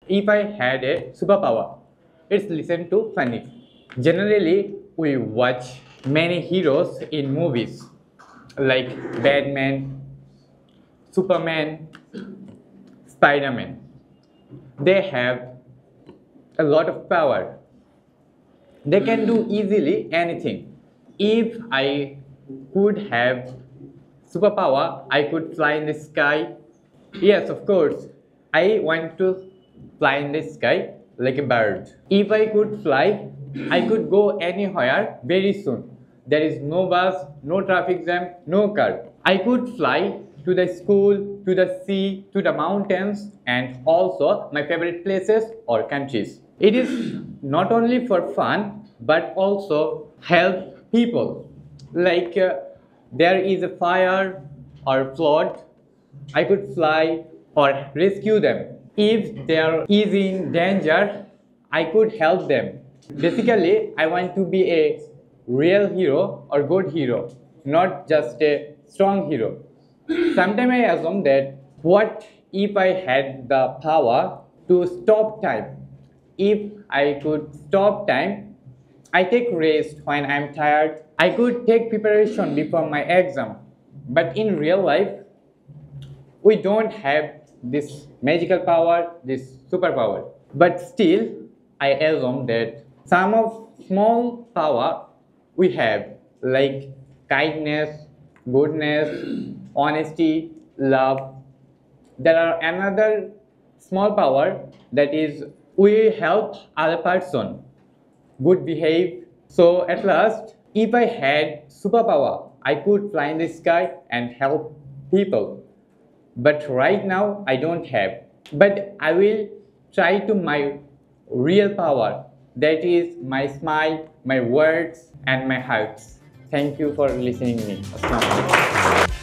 if I had a superpower, it's listen to funny. Generally, we watch many heroes in movies like Batman, Superman, Spider-Man. They have a lot of power. They can do easily anything. If I could have superpower, I could fly in the sky. Yes, of course. I want to fly in the sky like a bird. If I could fly, I could go anywhere very soon. There is no bus, no traffic jam, no car. I could fly to the school, to the sea, to the mountains, and also my favorite places or countries. It is not only for fun but also help people. Like there is a fire or flood, I could fly or rescue them. If they is in danger, I could help them. Basically, I want to be a real hero or good hero, not just a strong hero. Sometimes I assume that what if I had the power to stop time? If I could stop time, I take rest when I'm tired. I could take preparation before my exam. But in real life, we don't have this magical power, this superpower. But still, I assume that some of small power we have, like kindness, goodness, honesty, love. There are another small power that is we help other person, good behave. So at last, if I had superpower, I could fly in the sky and help people. But right now I don't have. But I will try to my real power, that is my smile, my words and my hearts. Thank you for listening me. Assalamu alaikum.